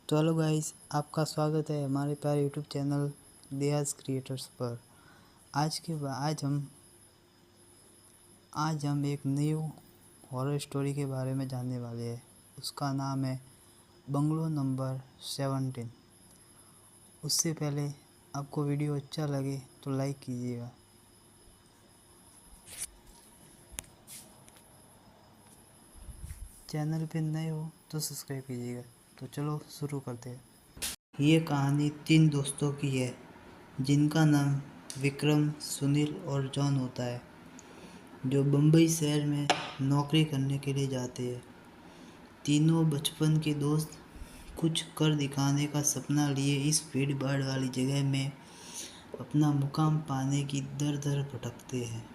तो hello guys, आपका स्वागत है हमारे प्यारे यूट्यूब चैनल दियाज क्रिएटर्स पर। आज हम एक न्यू हॉरर स्टोरी के बारे में जानने वाले हैं। उसका नाम है बंगलो नंबर 17। उससे पहले आपको वीडियो अच्छा लगे तो लाइक कीजिएगा। चैनल पे नए हो तो सब्सक्राइब कीजिएगा। तो चलो शुरू करते हैं। ये कहानी 3 दोस्तों की है जिनका नाम विक्रम, सुनील और जॉन होता है, जो बम्बई शहर में नौकरी करने के लिए जाते हैं। तीनों बचपन के दोस्त कुछ कर दिखाने का सपना लिए इस भीड़ भाड़ वाली जगह में अपना मुकाम पाने की दर दर भटकते हैं।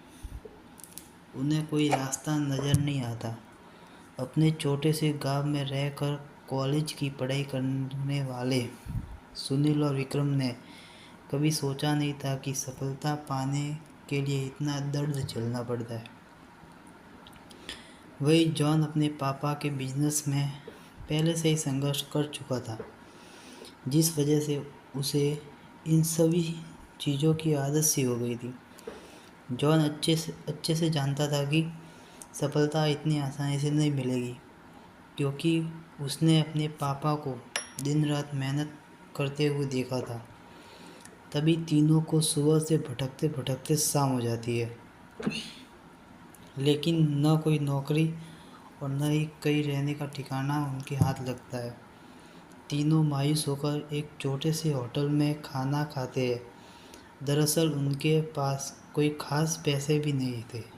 उन्हें कोई रास्ता नज़र नहीं आता। अपने छोटे से गांव में रहकर कॉलेज की पढ़ाई करने वाले सुनील और विक्रम ने कभी सोचा नहीं था कि सफलता पाने के लिए इतना दर्द झेलना पड़ता है। वही जॉन अपने पापा के बिजनेस में पहले से ही संघर्ष कर चुका था, जिस वजह से उसे इन सभी चीज़ों की आदत सी हो गई थी। जॉन अच्छे से जानता था कि सफलता इतनी आसानी से नहीं मिलेगी, क्योंकि उसने अपने पापा को दिन रात मेहनत करते हुए देखा था। तभी तीनों को सुबह से भटकते भटकते शाम हो जाती है, लेकिन न कोई नौकरी और न ही कहीं रहने का ठिकाना उनके हाथ लगता है। तीनों मायूस होकर एक छोटे से होटल में खाना खाते हैं। दरअसल उनके पास कोई खास पैसे भी नहीं थे।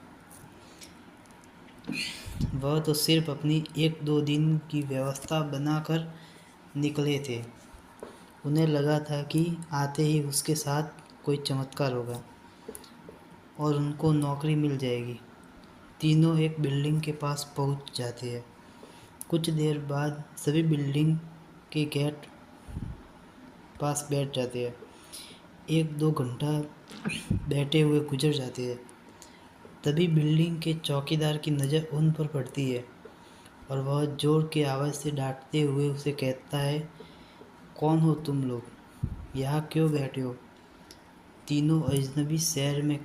वह तो सिर्फ अपनी 1-2 दिन की व्यवस्था बनाकर निकले थे। उन्हें लगा था कि आते ही उसके साथ कोई चमत्कार होगा और उनको नौकरी मिल जाएगी। तीनों एक बिल्डिंग के पास पहुंच जाते हैं। कुछ देर बाद सभी बिल्डिंग के गेट पास बैठ जाते हैं। 1-2 घंटा बैठे हुए गुजर जाते हैं। तभी बिल्डिंग के चौकीदार की नज़र उन पर पड़ती है और वह जोर की आवाज़ से डांटते हुए उसे कहता है, कौन हो तुम लोग? यहाँ क्यों बैठे हो? तीनों अजनबी शहर में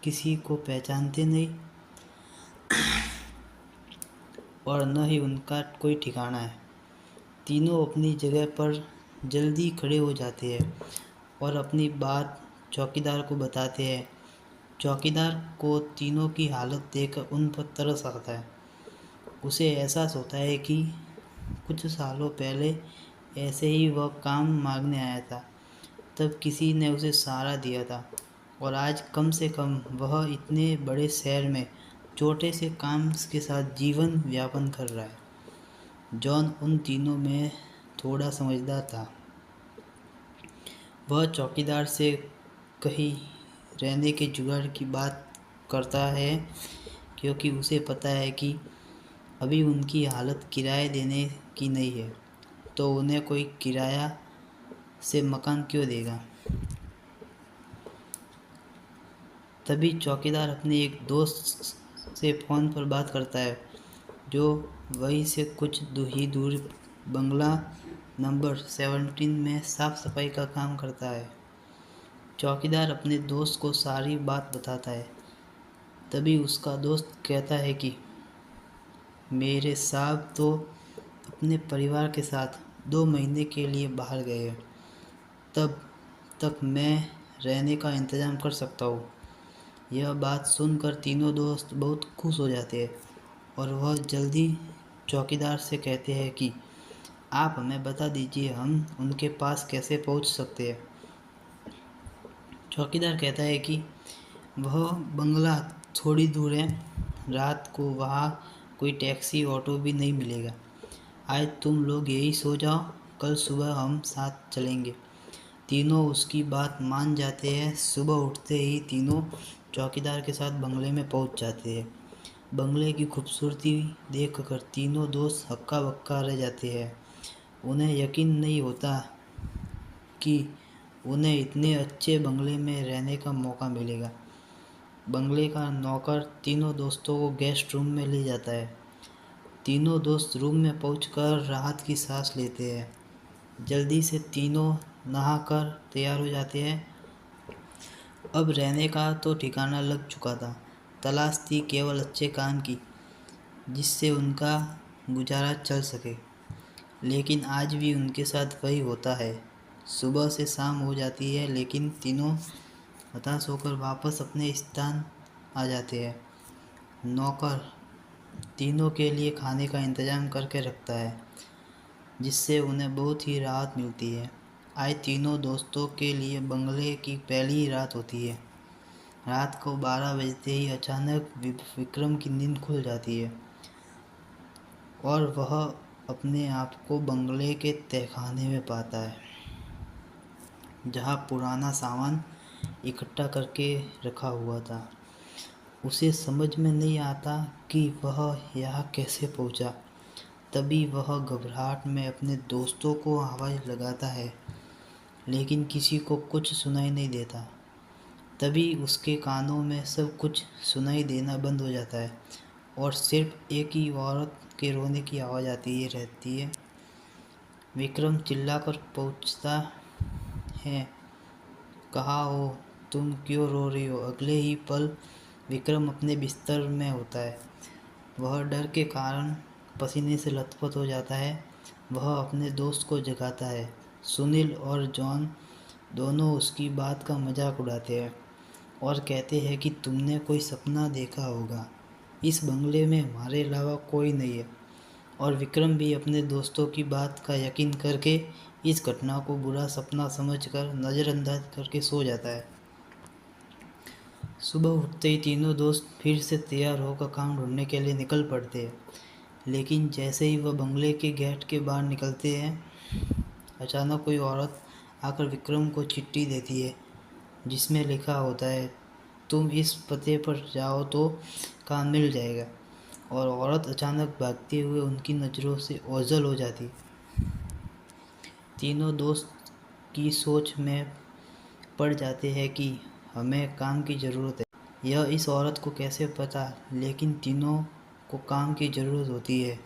किसी को पहचानते नहीं और न ही उनका कोई ठिकाना है। तीनों अपनी जगह पर जल्दी खड़े हो जाते हैं और अपनी बात चौकीदार को बताते हैं। चौकीदार को तीनों की हालत देखकर उन पर तरस आता है। उसे एहसास होता है कि कुछ सालों पहले ऐसे ही वह काम मांगने आया था, तब किसी ने उसे सहारा दिया था और आज कम से कम वह इतने बड़े शहर में छोटे से काम के साथ जीवन यापन कर रहा है। जॉन उन तीनों में थोड़ा समझदार था। वह चौकीदार से कहीं रहने के जुगाड़ की बात करता है, क्योंकि उसे पता है कि अभी उनकी हालत किराए देने की नहीं है, तो उन्हें कोई किराया से मकान क्यों देगा। तभी चौकीदार अपने एक दोस्त से फ़ोन पर बात करता है, जो वहीं से कुछ ही दूर बंगला नंबर 17 में साफ सफाई का काम करता है। चौकीदार अपने दोस्त को सारी बात बताता है। तभी उसका दोस्त कहता है कि मेरे साहब तो अपने परिवार के साथ 2 महीने के लिए बाहर गए हैं, तब तक मैं रहने का इंतज़ाम कर सकता हूँ। यह बात सुनकर तीनों दोस्त बहुत खुश हो जाते हैं और वह जल्दी चौकीदार से कहते हैं कि आप हमें बता दीजिए हम उनके पास कैसे पहुंच सकते हैं। चौकीदार कहता है कि वह बंगला थोड़ी दूर है, रात को वहाँ कोई टैक्सी ऑटो भी नहीं मिलेगा। आज तुम लोग यही सो जाओ, कल सुबह हम साथ चलेंगे। तीनों उसकी बात मान जाते हैं। सुबह उठते ही तीनों चौकीदार के साथ बंगले में पहुंच जाते हैं। बंगले की खूबसूरती देखकर तीनों दोस्त हक्का बक्का रह जाते हैं। उन्हें यकीन नहीं होता कि उन्हें इतने अच्छे बंगले में रहने का मौका मिलेगा। बंगले का नौकर तीनों दोस्तों को गेस्ट रूम में ले जाता है। तीनों दोस्त रूम में पहुंचकर राहत की सांस लेते हैं। जल्दी से तीनों नहाकर तैयार हो जाते हैं। अब रहने का तो ठिकाना लग चुका था। तलाश थी केवल अच्छे काम की, जिससे उनका गुजारा चल सके। लेकिन आज भी उनके साथ वही होता है। सुबह से शाम हो जाती है, लेकिन तीनों हताश होकर वापस अपने स्थान आ जाते हैं। नौकर तीनों के लिए खाने का इंतजाम करके रखता है, जिससे उन्हें बहुत ही राहत मिलती है। आज तीनों दोस्तों के लिए बंगले की पहली रात होती है। रात को 12 बजते ही अचानक विक्रम की नींद खुल जाती है और वह अपने आप को बंगले के तहखाने में पाता है, जहाँ पुराना सामान इकट्ठा करके रखा हुआ था। उसे समझ में नहीं आता कि वह यहाँ कैसे पहुँचा। तभी वह घबराहट में अपने दोस्तों को आवाज़ लगाता है, लेकिन किसी को कुछ सुनाई नहीं देता। तभी उसके कानों में सब कुछ सुनाई देना बंद हो जाता है और सिर्फ एक ही औरत के रोने की आवाज़ आती रहती है। विक्रम चिल्लाकर पूछता है, कहाँ हो तुम, क्यों रो रही हो? अगले ही पल विक्रम अपने बिस्तर में होता है। वह डर के कारण पसीने से लथपथ हो जाता है। वह अपने दोस्त को जगाता है। सुनील और जॉन दोनों उसकी बात का मजाक उड़ाते हैं और कहते हैं कि तुमने कोई सपना देखा होगा। इस बंगले में हमारे अलावा कोई नहीं है। और विक्रम भी अपने दोस्तों की बात का यकीन करके इस घटना को बुरा सपना समझकर नज़रअंदाज करके सो जाता है। सुबह उठते ही तीनों दोस्त फिर से तैयार होकर काम ढूंढने के लिए निकल पड़ते हैं। लेकिन जैसे ही वह बंगले के गेट के बाहर निकलते हैं, अचानक कोई औरत आकर विक्रम को चिट्ठी देती है, जिसमें लिखा होता है, तुम इस पते पर जाओ तो काम मिल जाएगा। और औरत अचानक भागते हुए उनकी नज़रों से ओझल हो जाती। तीनों दोस्त की सोच में पड़ जाते हैं कि हमें काम की ज़रूरत है। यह इस औरत को कैसे पता, लेकिन तीनों को काम की ज़रूरत होती है।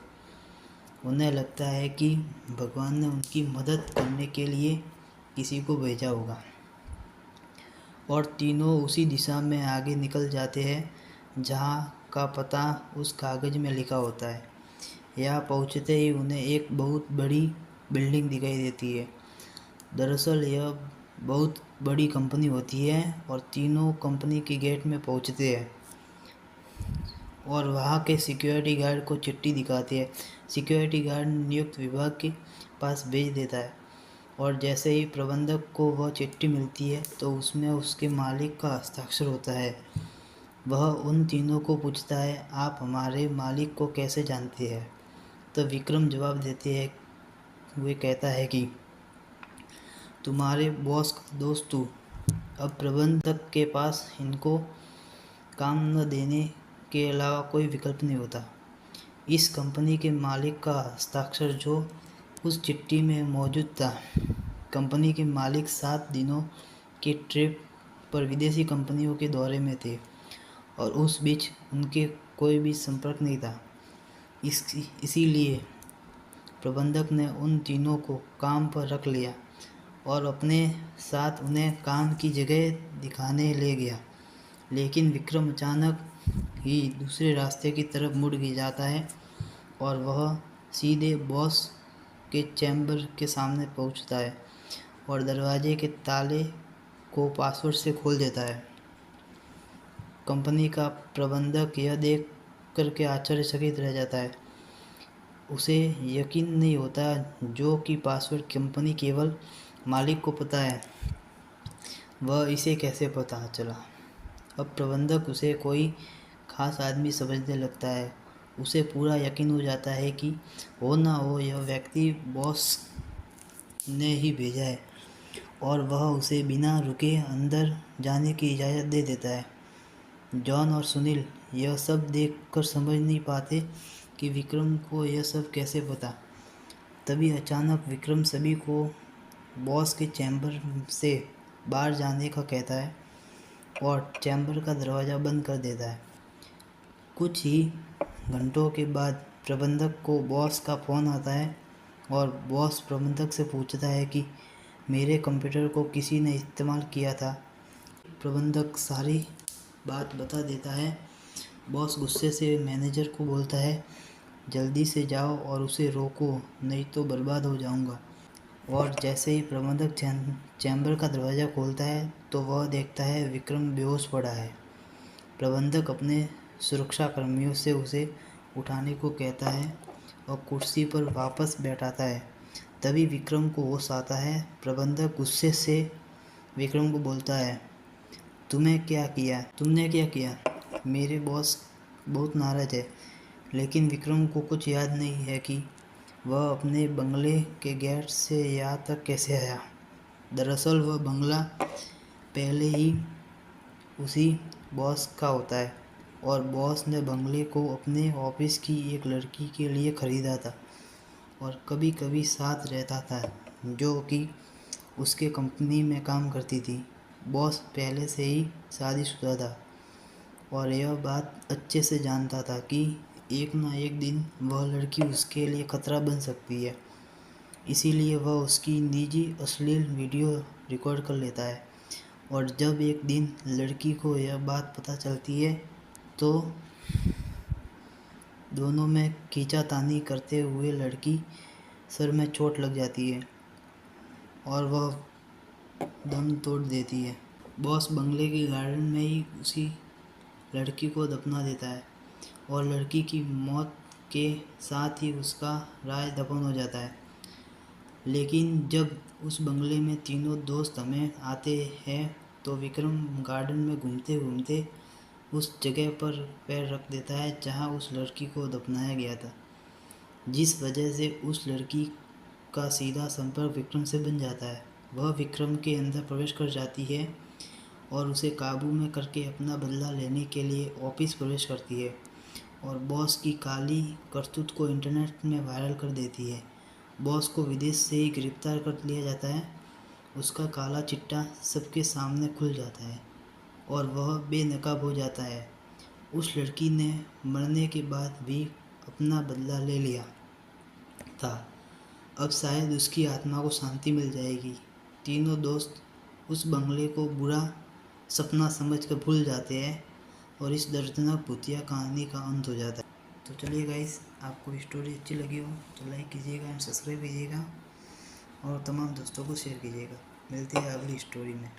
उन्हें लगता है कि भगवान ने उनकी मदद करने के लिए किसी को भेजा होगा और तीनों उसी दिशा में आगे निकल जाते हैं जहाँ का पता उस कागज़ में लिखा होता है। यहाँ पहुँचते ही उन्हें एक बहुत बड़ी बिल्डिंग दिखाई देती है। दरअसल यह बहुत बड़ी कंपनी होती है और तीनों कंपनी के गेट में पहुँचते हैं और वहाँ के सिक्योरिटी गार्ड को चिट्ठी दिखाते हैं। सिक्योरिटी गार्ड नियुक्त विभाग के पास भेज देता है और जैसे ही प्रबंधक को वह चिट्ठी मिलती है तो उसमें उसके मालिक का हस्ताक्षर होता है। वह उन तीनों को पूछता है, आप हमारे मालिक को कैसे जानते हैं? तो विक्रम जवाब देते हैं, वे कहता है कि तुम्हारे बॉस का दोस्त हूँ। अब प्रबंधक के पास इनको काम न देने के अलावा कोई विकल्प नहीं होता। इस कंपनी के मालिक का हस्ताक्षर जो उस चिट्ठी में मौजूद था। कंपनी के मालिक 7 दिनों के ट्रिप पर विदेशी कंपनियों के दौरे में थे और उस बीच उनके कोई भी संपर्क नहीं था। इसीलिए प्रबंधक ने उन तीनों को काम पर रख लिया और अपने साथ उन्हें काम की जगह दिखाने ले गया। लेकिन विक्रम अचानक ही दूसरे रास्ते की तरफ मुड़ जाता है और वह सीधे बॉस के चैम्बर के सामने पहुंचता है और दरवाजे के ताले को पासवर्ड से खोल देता है। कंपनी का प्रबंधक यह देख करके आश्चर्यचकित रह जाता है। उसे यकीन नहीं होता जो कि पासवर्ड कंपनी केवल मालिक को पता है, वह इसे कैसे पता चला। अब प्रबंधक उसे कोई खास आदमी समझने लगता है। उसे पूरा यकीन हो जाता है कि हो ना हो यह व्यक्ति बॉस ने ही भेजा है और वह उसे बिना रुके अंदर जाने की इजाज़त दे देता है। जॉन और सुनील यह सब देखकर समझ नहीं पाते कि विक्रम को यह सब कैसे पता। तभी अचानक विक्रम सभी को बॉस के चैम्बर से बाहर जाने का कहता है और चैम्बर का दरवाज़ा बंद कर देता है। कुछ ही घंटों के बाद प्रबंधक को बॉस का फ़ोन आता है और बॉस प्रबंधक से पूछता है कि मेरे कंप्यूटर को किसी ने इस्तेमाल किया था। प्रबंधक सारी बात बता देता है। बॉस गुस्से से मैनेजर को बोलता है, जल्दी से जाओ और उसे रोको, नहीं तो बर्बाद हो जाऊंगा। और जैसे ही प्रबंधक चैम्बर का दरवाज़ा खोलता है तो वह देखता है विक्रम बेहोश पड़ा है। प्रबंधक अपने सुरक्षा कर्मियों से उसे उठाने को कहता है और कुर्सी पर वापस बैठाता है। तभी विक्रम को होश आता है। प्रबंधक गुस्से से विक्रम को बोलता है, तुमने क्या किया? मेरे बॉस बहुत नाराज़ है। लेकिन विक्रम को कुछ याद नहीं है कि वह अपने बंगले के गेट से यहाँ तक कैसे आया। दरअसल वह बंगला पहले ही उसी बॉस का होता है और बॉस ने बंगले को अपने ऑफिस की एक लड़की के लिए ख़रीदा था और कभी कभी साथ रहता था, जो कि उसके कंपनी में काम करती थी। बॉस पहले से ही शादीशुदा था और यह बात अच्छे से जानता था कि एक ना एक दिन वह लड़की उसके लिए खतरा बन सकती है। इसीलिए वह उसकी निजी अश्लील वीडियो रिकॉर्ड कर लेता है। और जब एक दिन लड़की को यह बात पता चलती है तो दोनों में खींचातानी करते हुए लड़की सर में चोट लग जाती है और वह दम तोड़ देती है। बॉस बंगले के गार्डन में ही उसी लड़की को दफना देता है और लड़की की मौत के साथ ही उसका राज दफन हो जाता है। लेकिन जब उस बंगले में तीनों दोस्त हमें आते हैं तो विक्रम गार्डन में घूमते घूमते उस जगह पर पैर रख देता है जहां उस लड़की को दफनाया गया था, जिस वजह से उस लड़की का सीधा संपर्क विक्रम से बन जाता है। वह विक्रम के अंदर प्रवेश कर जाती है और उसे काबू में करके अपना बदला लेने के लिए ऑफिस प्रवेश करती है और बॉस की काली करतूत को इंटरनेट में वायरल कर देती है। बॉस को विदेश से ही गिरफ्तार कर लिया जाता है। उसका काला चिट्ठा सबके सामने खुल जाता है और वह बेनकाब हो जाता है। उस लड़की ने मरने के बाद भी अपना बदला ले लिया था। अब शायद उसकी आत्मा को शांति मिल जाएगी। तीनों दोस्त उस बंगले को बुरा सपना समझकर भूल जाते हैं और इस दर्दनाक भूतिया कहानी का अंत हो जाता है। तो चलिए गाइस, आपको स्टोरी अच्छी लगी हो तो लाइक कीजिएगा एंड सब्सक्राइब कीजिएगा और तमाम दोस्तों को शेयर कीजिएगा। मिलते हैं अगली स्टोरी में।